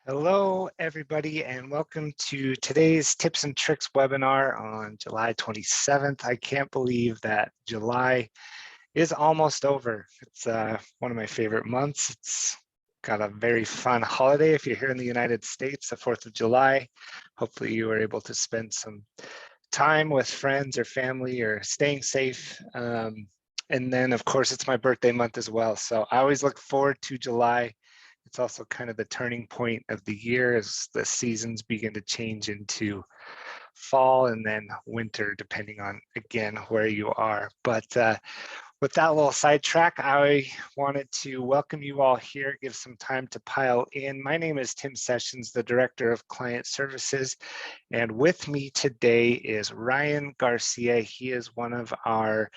Hello, everybody, and welcome to today's Tips and Tricks webinar on July 27th. I can't believe that July is almost over. It's one of my favorite months. It's got a very fun holiday if you're here in the United States, the 4th of July. Hopefully you were able to spend some time with friends or family or staying safe. And then, of course, it's my birthday month as well. So I always look forward to July. It's also kind of the turning point of the year as the seasons begin to change into fall and then winter, depending on, again, where you are. But with that little sidetrack, I wanted to welcome you all here, give some time to pile in. My name is Tim Sessions, the Director of Client Services. And with me today is Ryan Garcia. He is one of our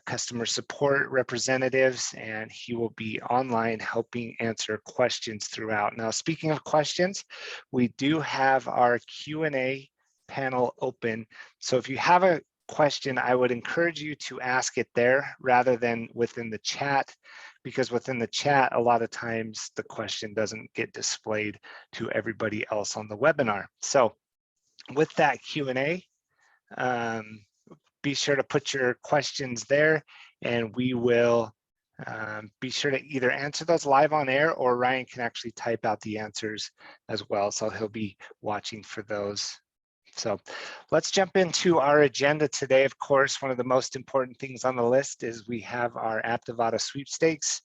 customer support representatives, and he will be online helping answer questions throughout. Now, speaking of questions, we do have our Q&A panel open. So if you have a question, I would encourage you to ask it there rather than within the chat, because within the chat, a lot of times the question doesn't get displayed to everybody else on the webinar. So with that Q&A, be sure to put your questions there, and we will be sure to either answer those live on air, or Ryan can actually type out the answers as well. So he'll be watching for those. So let's jump into our agenda today. Of course, one of the most important things on the list is we have our Aptivata sweepstakes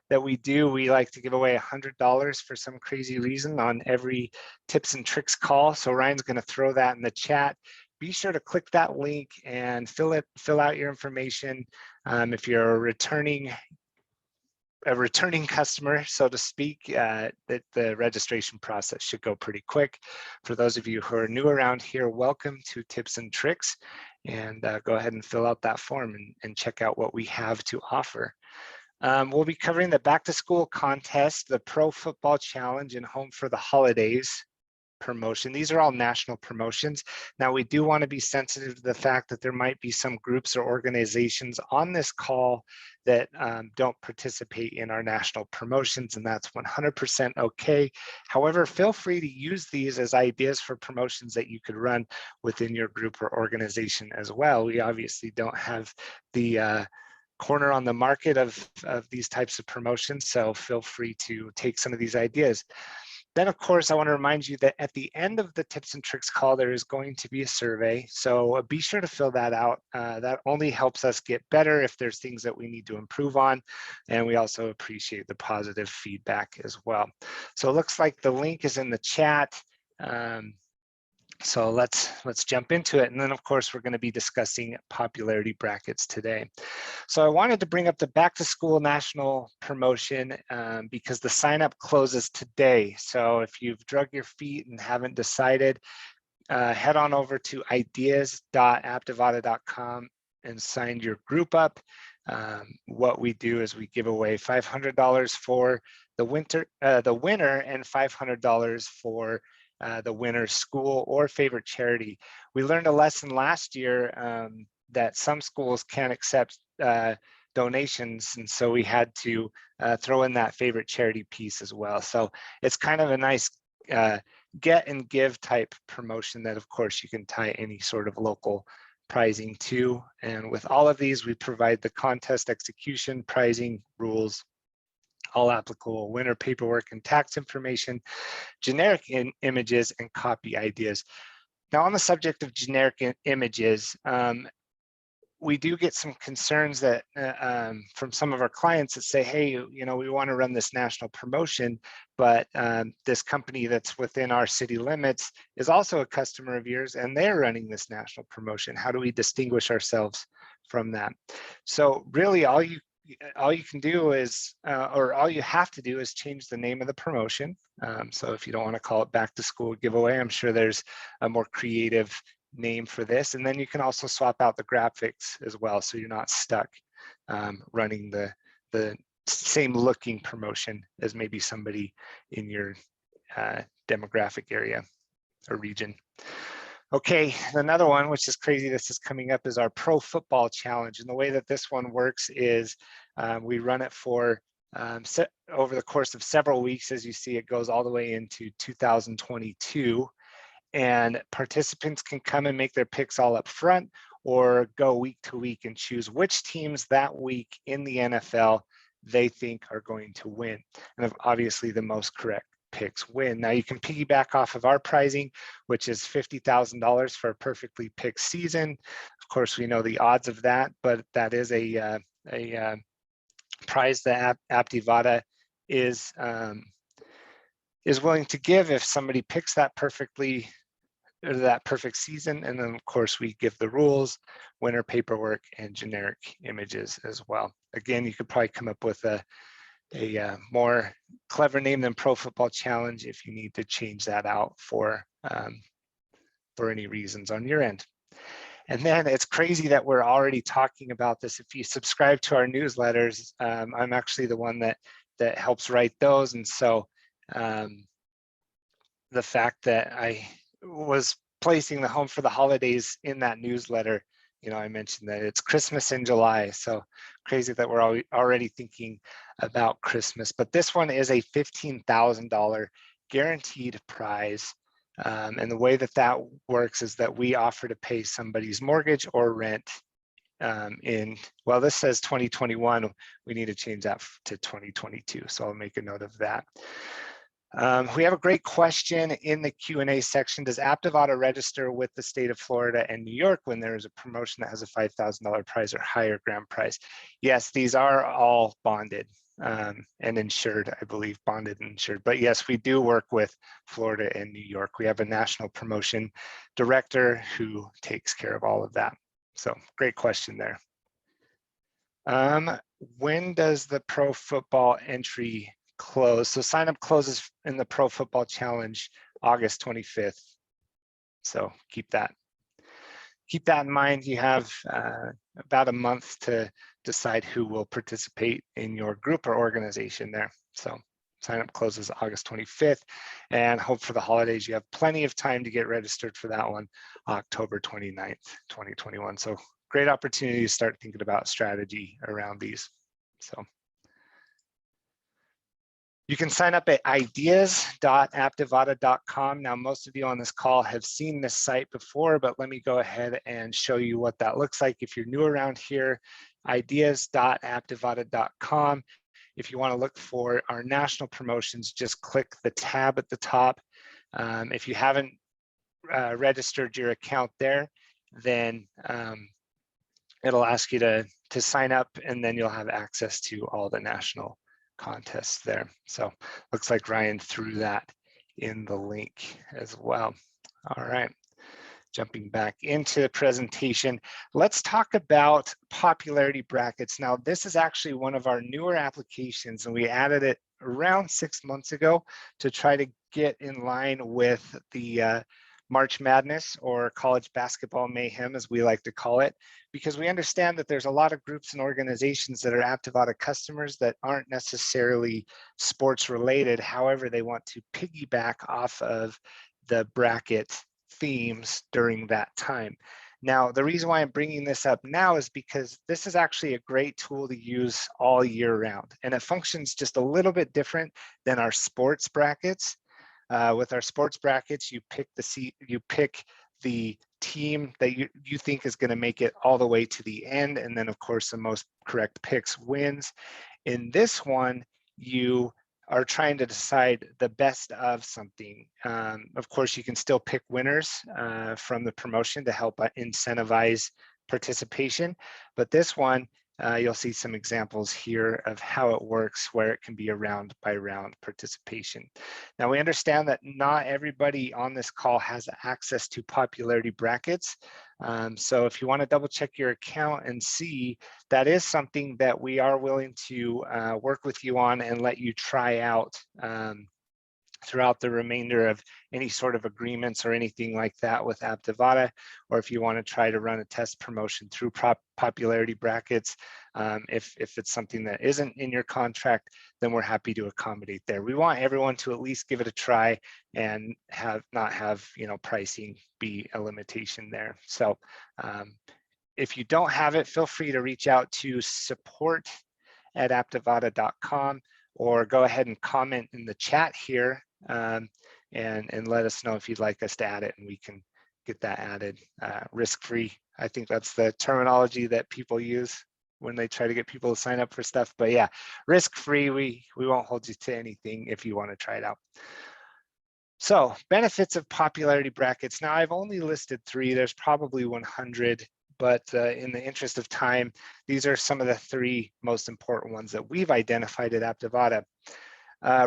that we do. We like to give away $100 for some crazy reason on every tips and tricks call. So Ryan's going to throw that in the chat. Be sure to click that link and fill out your information. If you're a returning customer, so to speak, that the registration process should go pretty quick. For those of you who are new around here, welcome to Tips and Tricks, and go ahead and fill out that form and check out what we have to offer. We'll be covering the Back to School contest, the Pro Football Challenge, and Home for the Holidays promotion. These are all national promotions. Now, we do want to be sensitive to the fact that there might be some groups or organizations on this call that don't participate in our national promotions, and that's 100% okay. However, feel free to use these as ideas for promotions that you could run within your group or organization as well. We obviously don't have the corner on the market of these types of promotions, so feel free to take some of these ideas. Then, of course, I want to remind you that at the end of the tips and tricks call, there is going to be a survey. So be sure to fill that out. That only helps us get better if there's things that we need to improve on. And we also appreciate the positive feedback as well. So it looks like the link is in the chat. So let's jump into it. And then, of course, we're going to be discussing popularity brackets today. So I wanted to bring up the Back to School National Promotion because the sign up closes today. So if you've drug your feet and haven't decided, head on over to ideas.aptivata.com and sign your group up. What we do is we give away $500 for the winner and $500 for the winner's school or favorite charity. We learned a lesson last year that some schools can't accept donations, and so we had to throw in that favorite charity piece as well. So it's kind of a nice get and give type promotion that, of course, you can tie any sort of local prizing to. And with all of these, we provide the contest execution, pricing, rules, all applicable winner paperwork and tax information, generic images, and copy ideas. Now, on the subject of generic images, we do get some concerns that from some of our clients that say, hey, you know, we want to run this national promotion, but this company that's within our city limits is also a customer of yours and they're running this national promotion. How do we distinguish ourselves from that? So really all you can do is, or all you have to do is change the name of the promotion. So if you don't want to call it Back to School Giveaway, I'm sure there's a more creative name for this. And then you can also swap out the graphics as well, so you're not stuck running the same looking promotion as maybe somebody in your demographic area or region. Okay, another one, which is crazy, this is coming up, is our Pro Football Challenge. And the way that this one works is we run it for over the course of several weeks. As you see, it goes all the way into 2022. And participants can come and make their picks all up front or go week to week and choose which teams that week in the NFL they think are going to win. And obviously the most correct picks win. Now you can piggyback off of our pricing, which is $50,000 for a perfectly picked season. Of course, we know the odds of that, but that is a prize that Aptivada is willing to give if somebody picks that perfectly, or that perfect season. And then of course we give the rules, winner paperwork, and generic images as well. Again, you could probably come up with a more clever name than Pro Football Challenge if you need to change that out for any reasons on your end. And then it's crazy that we're already talking about this. If you subscribe to our newsletters, I'm actually the one that helps write those. And so the fact that I was placing the Home for the Holidays in that newsletter, I mentioned that it's Christmas in July. So crazy that we're already thinking about Christmas. But this one is a $15,000 guaranteed prize. And the way that works is that we offer to pay somebody's mortgage or rent well, this says 2021. We need to change that to 2022. So I'll make a note of that. We have a great question in the Q&A section. Does Aptivada register with the state of Florida and New York when there is a promotion that has a $5,000 prize or higher grand prize? Yes, these are all bonded and insured, I believe, bonded and insured. But yes, we do work with Florida and New York. We have a national promotion director who takes care of all of that. So great question there. When does the Pro Football entry close? So sign up closes in the Pro Football Challenge August 25th. So keep that in mind. You have about a month to decide who will participate in your group or organization there. So sign up closes August 25th, and Hope for the Holidays, you have plenty of time to get registered for that one, October 29th, 2021. So great opportunity to start thinking about strategy around these. So you can sign up at ideas.aptivada.com. Now, most of you on this call have seen this site before, but let me go ahead and show you what that looks like. If you're new around here, ideas.aptivada.com. If you want to look for our national promotions, just click the tab at the top. If you haven't registered your account there, then it'll ask you to sign up, and then you'll have access to all the national contests there. So looks like Ryan threw that in the link as well. All right, jumping back into the presentation, let's talk about popularity brackets. Now, this is actually one of our newer applications, and we added it around 6 months ago to try to get in line with the March Madness, or college basketball mayhem, as we like to call it, because we understand that there's a lot of groups and organizations that are Aptivada customers that aren't necessarily sports related. However, they want to piggyback off of the bracket themes during that time. Now, the reason why I'm bringing this up now is because this is actually a great tool to use all year round, and it functions just a little bit different than our sports brackets. With our sports brackets, you pick the team that you think is going to make it all the way to the end, and then of course the most correct picks wins. In this one, you are trying to decide the best of something. Of course, you can still pick winners from the promotion to help incentivize participation, but this one, you'll see some examples here of how it works, where it can be a round by round participation. Now, we understand that not everybody on this call has access to popularity brackets. So if you want to double check your account and see, that is something that we are willing to work with you on and let you try out throughout the remainder of any sort of agreements or anything like that with Aptivada, or if you want to try to run a test promotion through popularity brackets, if it's something that isn't in your contract, then we're happy to accommodate there. We want everyone to at least give it a try and not have pricing be a limitation there. So if you don't have it, feel free to reach out to support aptivada.com, or go ahead and comment in the chat here and let us know if you'd like us to add it, and we can get that added risk-free. I think that's the terminology that people use when they try to get people to sign up for stuff. But yeah, risk-free, we won't hold you to anything if you want to try it out. So benefits of popularity brackets. Now I've only listed 3, there's probably 100, but in the interest of time, these are some of the 3 most important ones that we've identified at Aptivada.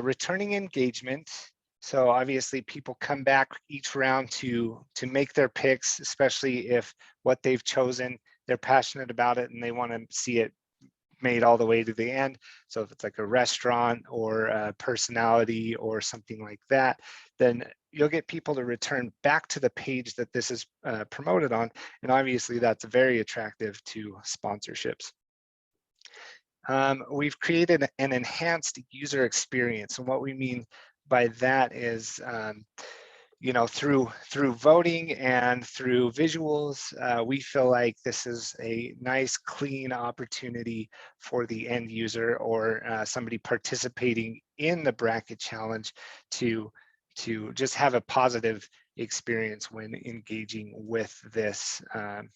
Returning engagement. So obviously people come back each round to make their picks, especially if what they've chosen, they're passionate about it and they want to see it made all the way to the end. So if it's like a restaurant or a personality or something like that, then you'll get people to return back to the page that this is promoted on. And obviously that's very attractive to sponsorships. We've created an enhanced user experience. And what we mean by that is, you know, through voting and through visuals, we feel like this is a nice, clean opportunity for the end user or somebody participating in the bracket challenge to just have a positive experience when engaging with this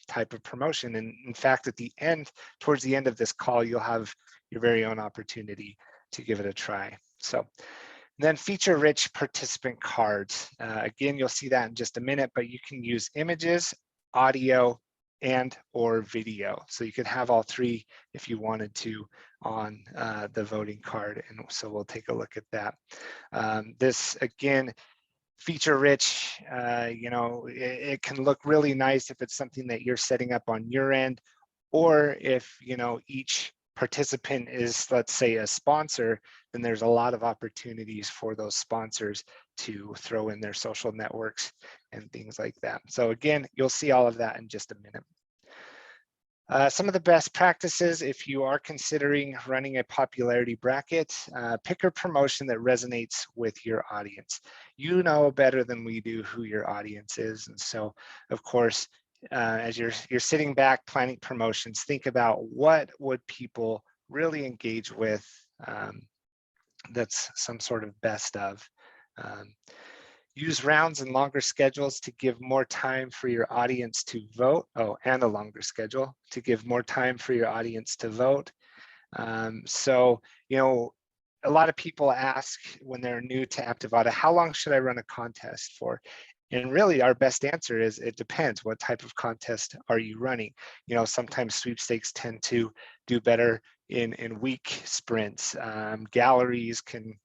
type of promotion. And in fact, at the end, towards the end of this call, you'll have your very own opportunity to give it a try. So. Then feature-rich participant cards. Again, you'll see that in just a minute, but you can use images, audio, and or video. So you could have all 3 if you wanted to on the voting card. And so we'll take a look at that. This, again, feature-rich, you know, it can look really nice if it's something that you're setting up on your end, or if, you know, each participant is, let's say, a sponsor, then there's a lot of opportunities for those sponsors to throw in their social networks and things like that. So again, you'll see all of that in just a minute. Some of the best practices, if you are considering running a popularity bracket, pick a promotion that resonates with your audience. You know better than we do who your audience is. And so, of course, as you're sitting back planning promotions, think about what would people really engage with that's some sort of best of. Use rounds and longer schedules to give more time for your audience to vote. Oh, and a longer schedule to give more time for your audience to vote. So, you know, a lot of people ask when they're new to Aptivada, how long should I run a contest for? And really our best answer is it depends. What type of contest are you running? You know, sometimes sweepstakes tend to do better in week sprints. Galleries can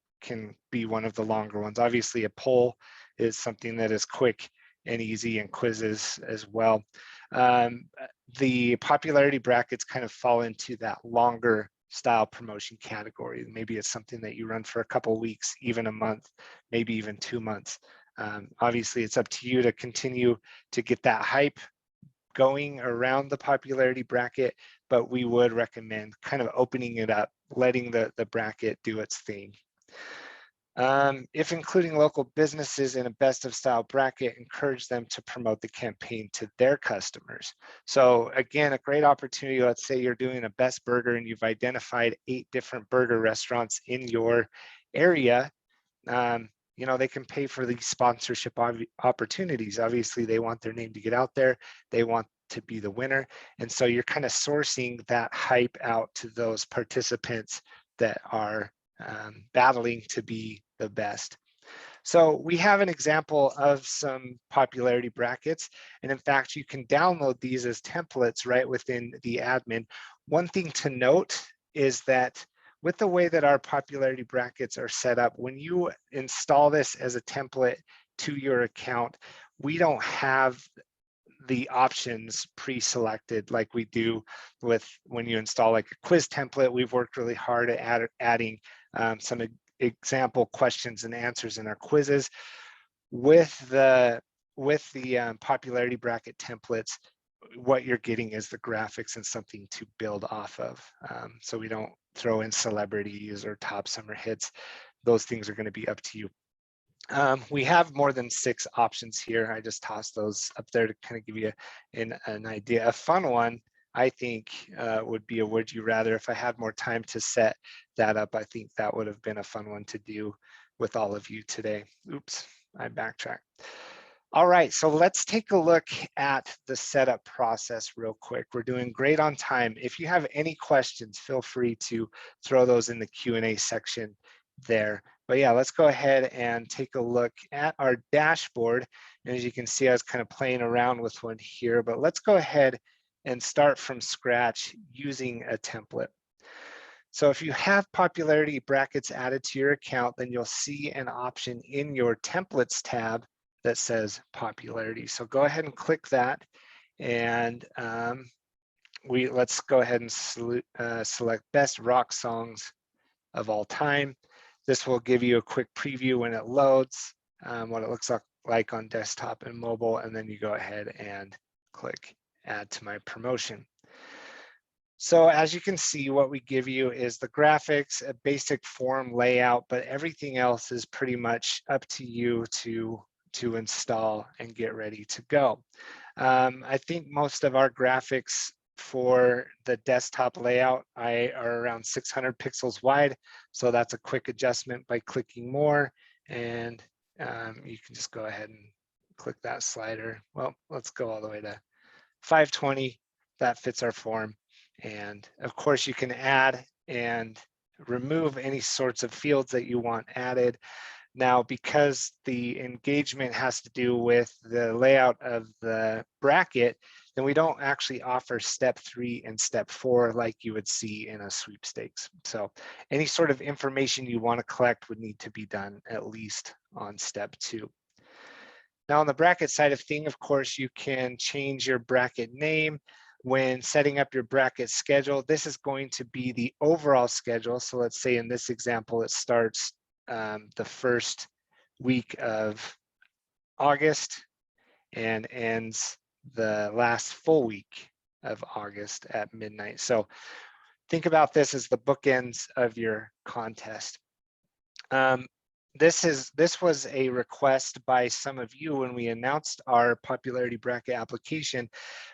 be one of the longer ones. Obviously a poll is something that is quick and easy, and quizzes as well. The popularity brackets kind of fall into that longer style promotion category. Maybe it's something that you run for a couple of weeks, even a month, maybe even 2 months. Obviously, it's up to you to continue to get that hype going around the popularity bracket, but we would recommend kind of opening it up, letting the bracket do its thing. If including local businesses in a best of style bracket, encourage them to promote the campaign to their customers. So again, a great opportunity. Let's say you're doing a best burger and you've identified 8 different burger restaurants in your area. You know, they can pay for these sponsorship opportunities. Obviously, they want their name to get out there. They want to be the winner. And so you're kind of sourcing that hype out to those participants that are battling to be the best. So we have an example of some popularity brackets. And in fact, you can download these as templates right within the admin. One thing to note is that with the way that our popularity brackets are set up, when you install this as a template to your account, we don't have the options pre-selected like we do with when you install like a quiz template. We've worked really hard at adding some example questions and answers in our quizzes. With the popularity bracket templates, what you're getting is the graphics and something to build off of. So we don't throw in celebrities or top summer hits. Those things are going to be up to you. We have more than 6 options here. I just tossed those up there to kind of give you an idea. A fun one I think would be a would you rather. If I had more time to set that up, I think that would have been a fun one to do with all of you today. Oops, I backtracked. All right, so let's take a look at the setup process real quick. We're doing great on time. If you have any questions, feel free to throw those in the Q&A section there. But yeah, let's go ahead and take a look at our dashboard. And as you can see, I was kind of playing around with one here, but let's go ahead and start from scratch using a template. So if you have popularity brackets added to your account, then you'll see an option in your templates tab that says popularity. So go ahead and click that, and let's go ahead and select best rock songs of all time. This will give you a quick preview when it loads, what it looks like on desktop and mobile, and then you go ahead and click add to my promotion. So as you can see, what we give you is the graphics, a basic form layout, but everything else is pretty much up to you to install and get ready to go. I think most of our graphics for the desktop layout are around 600 pixels wide. So that's a quick adjustment by clicking more, and you can just go ahead and click that slider. Well, let's go all the way to 520. That fits our form. And of course you can add and remove any sorts of fields that you want added. Now, because the engagement has to do with the layout of the bracket, then we don't actually offer step 3 and step 4 like you would see in a sweepstakes. So any sort of information you want to collect would need to be done at least on step 2. Now on the bracket side of things, of course, you can change your bracket name. When setting up your bracket schedule, this is going to be the overall schedule. So let's say in this example, it starts the first week of August and ends the last full week of August at midnight. So think about this as the bookends of your contest. This was a request by some of you when we announced our popularity bracket application,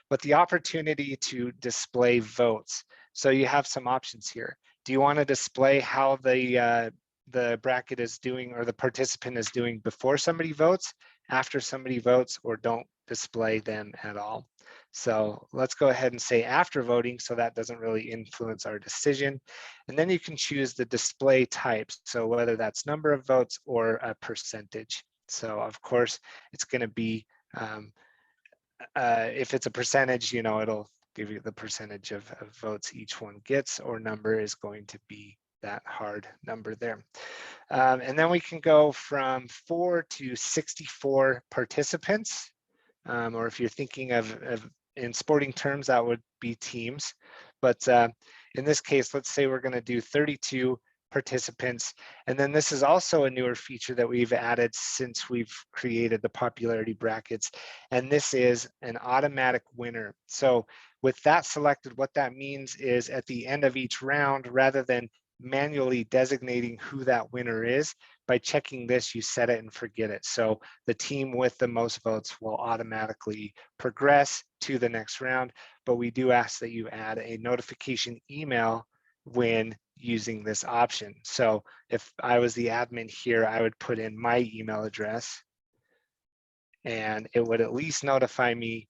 but the opportunity to display votes. So you have some options here. Do you want to display how the bracket is doing or the participant is doing before somebody votes, after somebody votes, or don't display them at all? So let's go ahead and say after voting, so that doesn't really influence our decision. And then you can choose the display types. So whether that's number of votes or a percentage. So of course, it's going to be, if it's a percentage, you know, it'll give you the percentage of votes each one gets, or number is going to be that hard number there. And then we can go from 4 to 64 participants. Or if you're thinking of in sporting terms, that would be teams. But in this case, let's say we're going to do 32 participants. And then this is also a newer feature that we've added since we've created the popularity brackets. And this is an automatic winner. So with that selected, what that means is at the end of each round, rather than manually designating who that winner is, by checking this, you set it and forget it. So the team with the most votes will automatically progress to the next round, but we do ask that you add a notification email when using this option. So if I was the admin here, I would put in my email address, and it would at least notify me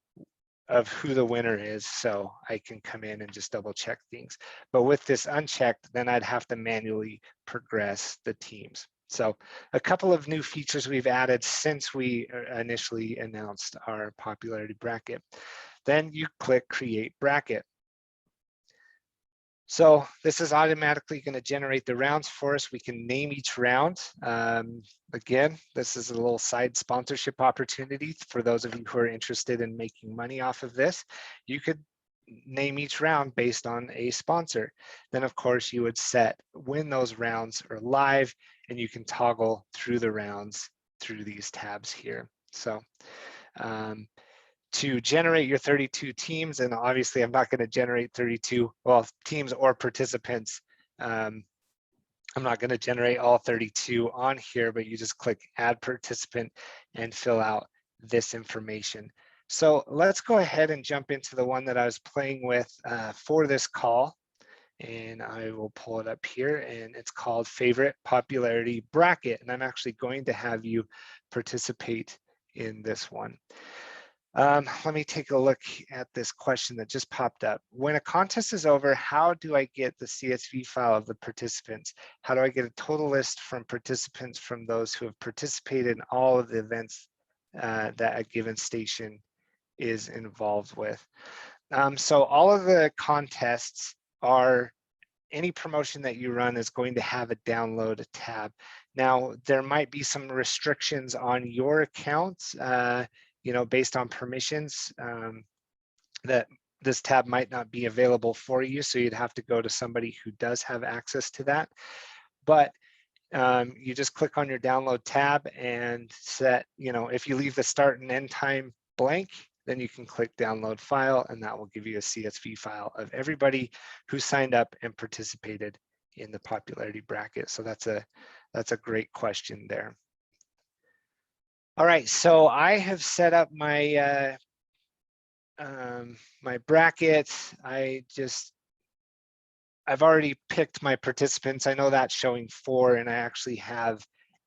of who the winner is, so I can come in and just double check things. But with this unchecked, then I'd have to manually progress the teams. So a couple of new features we've added since we initially announced our popularity bracket. Then you click create bracket. So this is automatically going to generate the rounds for us. We can name each round. Again, this is a little side sponsorship opportunity for those of you who are interested in making money off of this. You could name each round based on a sponsor. Then of course you would set when those rounds are live, and you can toggle through the rounds through these tabs here. So to generate your 32 teams, and obviously I'm not going to generate 32, well, teams or participants. I'm not going to generate all 32 on here, but you just click add participant and fill out this information. So let's go ahead and jump into the one that I was playing with for this call. And I will pull it up here, and it's called Favorite Popularity Bracket. And I'm actually going to have you participate in this one. Let me take a look at this question that just popped up. When a contest is over, how do I get the CSV file of the participants? How do I get a total list from participants from those who have participated in all of the events that a given station is involved with? So all of the contests are, any promotion that you run is going to have a download tab. Now, there might be some restrictions on your accounts, you know, based on permissions, that this tab might not be available for you. So you'd have to go to somebody who does have access to that. But you just click on your download tab and set, you know, if you leave the start and end time blank, then you can click download file, and that will give you a CSV file of everybody who signed up and participated in the popularity bracket. So that's a great question there. All right, so I have set up my my bracket. I've already picked my participants. I know that's showing 4, and I actually have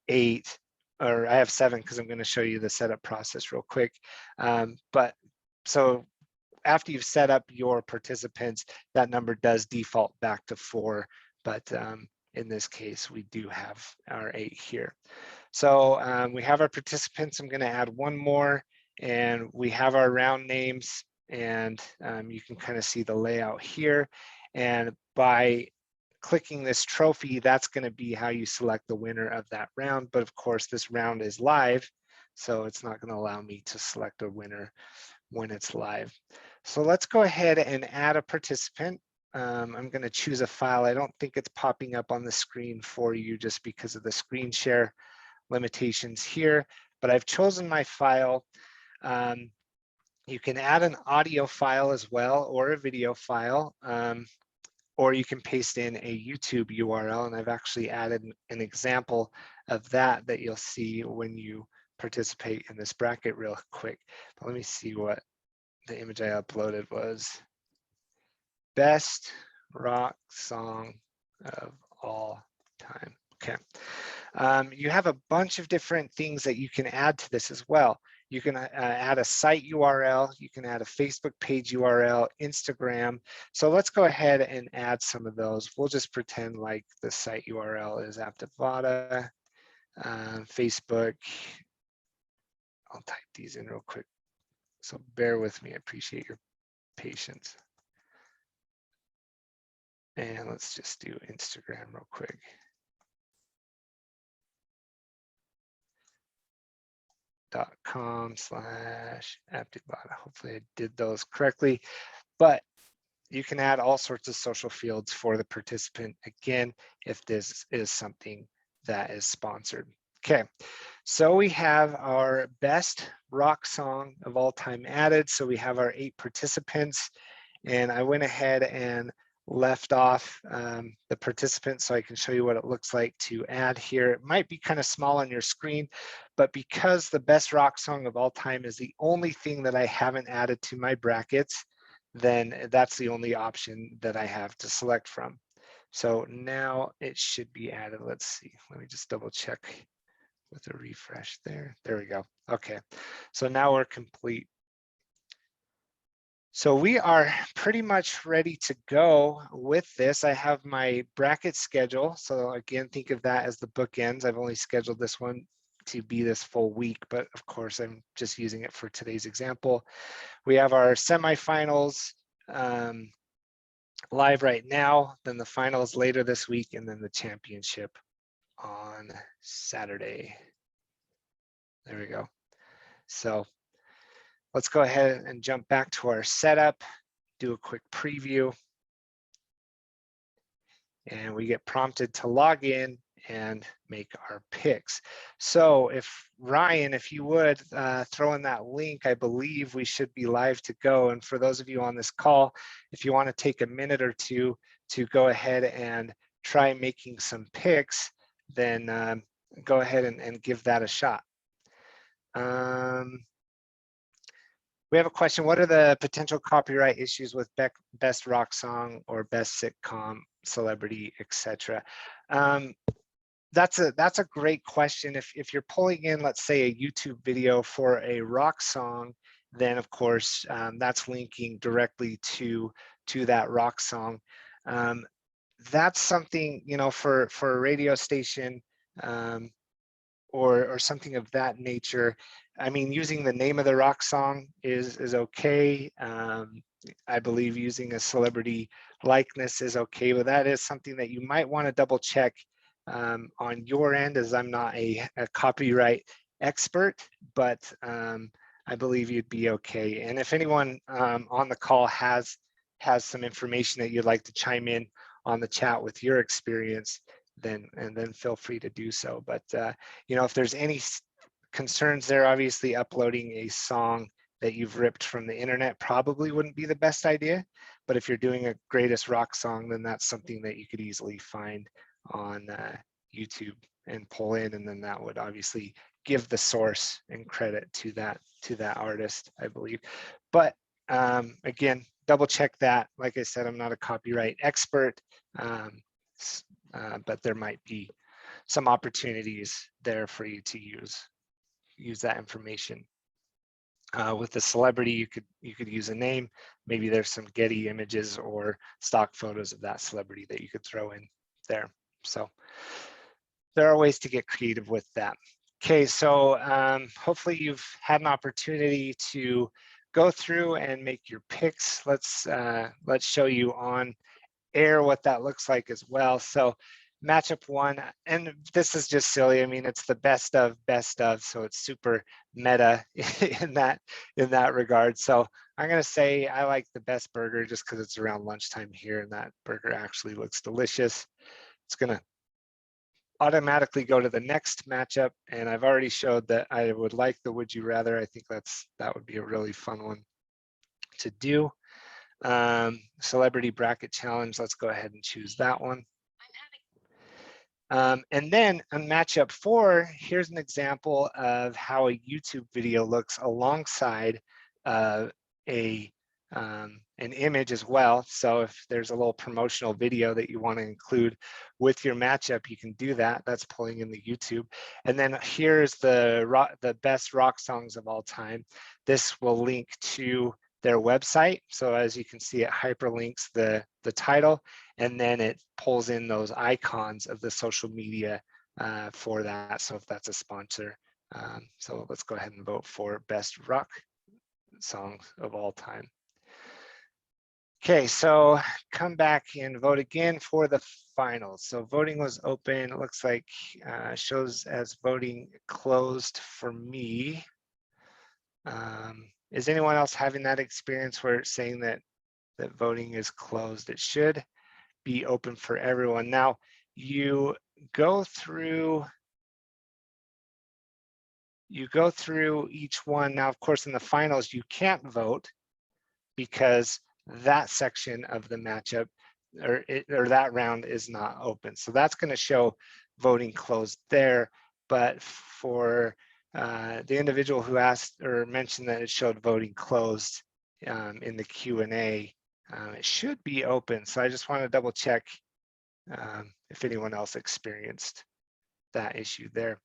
8, or I have 7 because I'm going to show you the setup process real quick. But so after you've set up your participants, that number does default back to 4. But in this case, we do have our 8 here. So we have our participants. I'm going to add one more, and we have our round names, and you can kind of see the layout here. And by clicking this trophy, that's going to be how you select the winner of that round. But of course, this round is live, so it's not going to allow me to select a winner when it's live. So let's go ahead and add a participant. I'm going to choose a file. I don't think it's popping up on the screen for you just because of the screen share limitations here, but I've chosen my file. You can add an audio file as well, or a video file, or you can paste in a YouTube URL, and I've actually added an example of that you'll see when you participate in this bracket real quick. But let me see what the image I uploaded was. Best rock song of all time. Okay. You have a bunch of different things that you can add to this as well. You can add a site URL, you can add a Facebook page URL, Instagram. So let's go ahead and add some of those. We'll just pretend like the site URL is Aptivada, Facebook. I'll type these in real quick. So bear with me, I appreciate your patience. And let's just do Instagram real quick. .com/Aptivada. Hopefully I did those correctly, but you can add all sorts of social fields for the participant, again, if this is something that is sponsored. Okay, so we have our best rock song of all time added. So we have our 8 participants, and I went ahead and left off the participants so I can show you what it looks like to add here. It might be kind of small on your screen, but because the best rock song of all time is the only thing that I haven't added to my brackets, then that's the only option that I have to select from. So now it should be added. Let's see, let me just double check with a refresh there. There we go. Okay, so now we're complete. So we are pretty much ready to go with this. I have my bracket schedule. So again, think of that as the bookends. I've only scheduled this one to be this full week, but of course I'm just using it for today's example. We have our semifinals live right now, then the finals later this week, and then the championship on Saturday. There we go. So let's go ahead and jump back to our setup, do a quick preview. And we get prompted to log in and make our picks. So if Ryan, if you would throw in that link, I believe we should be live to go. And for those of you on this call, if you want to take a minute or two to go ahead and try making some picks, then go ahead and give that a shot. We have a question. What are the potential copyright issues with best rock song or best sitcom, celebrity, etc.? That's a great question. If you're pulling in, let's say, a YouTube video for a rock song, then of course that's linking directly to that rock song. That's something, you know, for a radio station or something of that nature. I mean, using the name of the rock song is okay. I believe using a celebrity likeness is okay, but that is something that you might want to double check on your end, as I'm not a copyright expert, but I believe you'd be okay. And if anyone on the call has some information that you'd like to chime in on the chat with your experience, then feel free to do so. But you know, if there's any concerns there, obviously uploading a song that you've ripped from the internet probably wouldn't be the best idea. But if you're doing a greatest rock song, then that's something that you could easily find on YouTube and pull in, and then that would obviously give the source and credit to that artist, I believe. But again, double check that. Like I said, I'm not a copyright expert, but there might be some opportunities there for you to use that information. With the celebrity, you could use a name. Maybe there's some Getty images or stock photos of that celebrity that you could throw in there. So there are ways to get creative with that. Okay, so hopefully you've had an opportunity to go through and make your picks. Let's show you on air what that looks like as well. So matchup one, and this is just silly. I mean, it's the best of, so it's super meta in that regard. So I'm gonna say I like the best burger just because it's around lunchtime here, and that burger actually looks delicious. It's gonna automatically go to the next matchup, and I've already showed that I would like the would you rather. I think that would be a really fun one to do. Celebrity bracket challenge, let's go ahead and choose that one. And then on matchup 4, here's an example of how a YouTube video looks alongside an image as well. So if there's a little promotional video that you want to include with your matchup, you can do that. That's pulling in the YouTube. And then here's the best rock songs of all time. This will link to their website. So as you can see, it hyperlinks the title, and then it pulls in those icons of the social media for that. So if that's a sponsor. So let's go ahead and vote for best rock songs of all time. Okay, so come back and vote again for the finals. So voting was open. It looks like shows as voting closed for me. Is anyone else having that experience where it's saying that voting is closed? It should be open for everyone. Now you go through each one. Now, of course, in the finals, you can't vote because that section of the matchup or that round is not open. So that's going to show voting closed there. But for the individual who asked or mentioned that it showed voting closed in the Q&A, it should be open. So I just want to double check if anyone else experienced that issue there.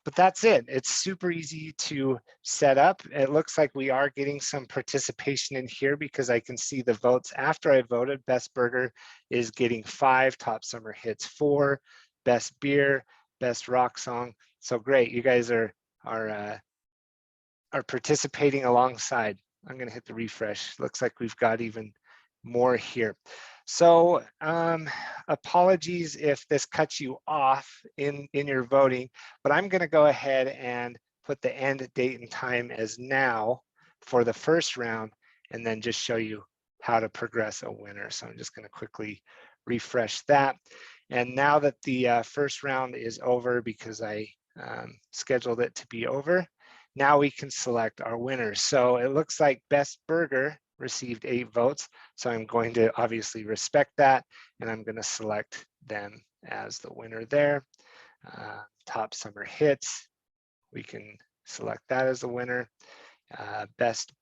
But that's it. It's super easy to set up. It looks like we are getting some participation in here because I can see the votes after I voted. Best burger is getting 5, top summer hits 4, best beer, best rock song. So great, you guys are participating alongside. I'm gonna hit the refresh. Looks like we've got even more here. So apologies if this cuts you off in your voting, but I'm going to go ahead and put the end date and time as now for the first round, and then just show you how to progress a winner. So I'm just going to quickly refresh that. And now that the first round is over, because I scheduled it to be over, now we can select our winners. So it looks like best burger received 8 votes. So I'm going to obviously respect that, and I'm going to select them as the winner there. Top summer hits, we can select that as the winner. Best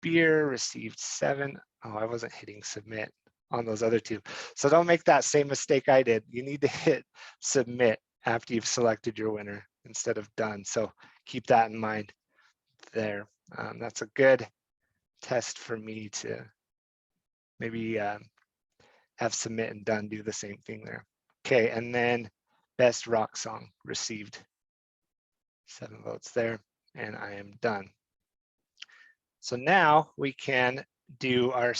beer received 7. Oh, I wasn't hitting submit on those other 2. So don't make that same mistake I did. You need to hit submit after you've selected your winner instead of done. So keep that in mind there. That's a good test for me to maybe have submit and done do the same thing there. Okay, and then best rock song received 7 votes there, and I am done. So now we can do our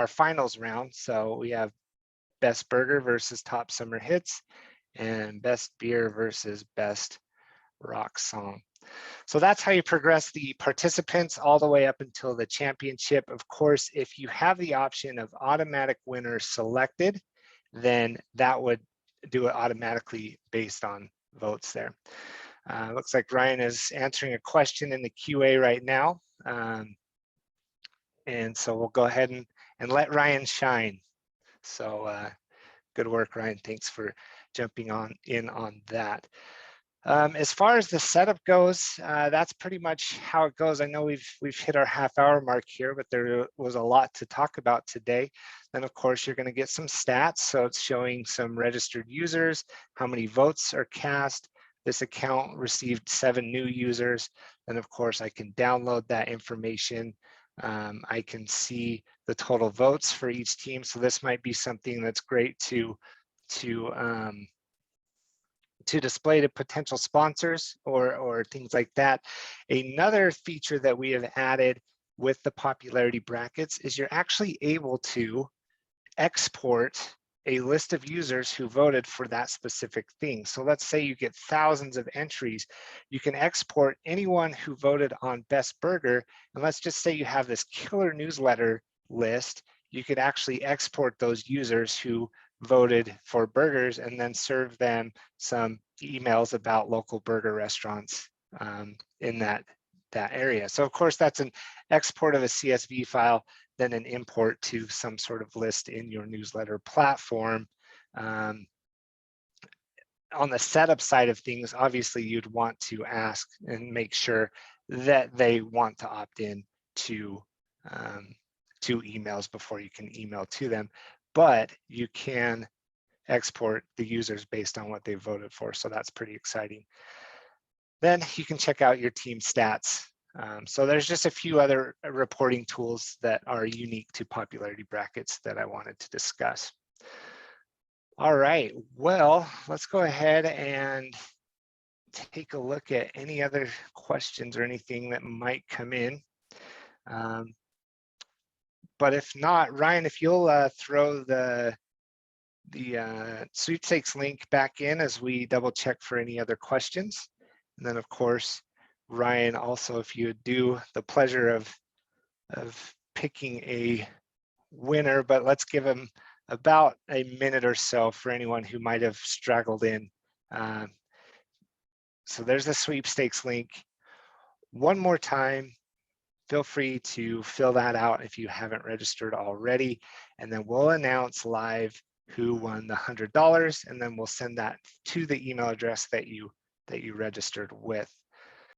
finals round. So we have best burger versus top summer hits and best beer versus best rock song. So that's how you progress the participants all the way up until the championship. Of course, if you have the option of automatic winner selected, then that would do it automatically based on votes there. Looks like Ryan is answering a question in the QA right now. And so we'll go ahead and let Ryan shine. So good work, Ryan. Thanks for jumping in on that. As far as the setup goes, that's pretty much how it goes. I know we've hit our half-hour mark here, but there was a lot to talk about today. Then, of course, you're going to get some stats. So it's showing some registered users, how many votes are cast. This account received 7 new users. Then, of course, I can download that information. I can see the total votes for each team. So this might be something that's great to display to potential sponsors or things like that. Another feature that we have added with the popularity brackets is you're actually able to export a list of users who voted for that specific thing. So let's say you get thousands of entries, you can export anyone who voted on best burger, and let's just say you have this killer newsletter list, you could actually export those users who voted for burgers and then serve them some emails about local burger restaurants in that area. So of course that's an export of a CSV file, then an import to some sort of list in your newsletter platform. On the setup side of things, obviously you'd want to ask and make sure that they want to opt in to emails before you can email to them, but you can export the users based on what they voted for. So that's pretty exciting. Then you can check out your team stats. So there's just a few other reporting tools that are unique to popularity brackets that I wanted to discuss. All right, well, let's go ahead and take a look at any other questions or anything that might come in. But if not, Ryan, if you'll throw the sweepstakes link back in as we double check for any other questions. And then of course, Ryan, also, if you would do the pleasure of picking a winner, but let's give him about a minute or so for anyone who might have straggled in. So there's the sweepstakes link. One more time, feel free to fill that out if you haven't registered already, and then we'll announce live who won the $100, and then we'll send that to the email address that you registered with.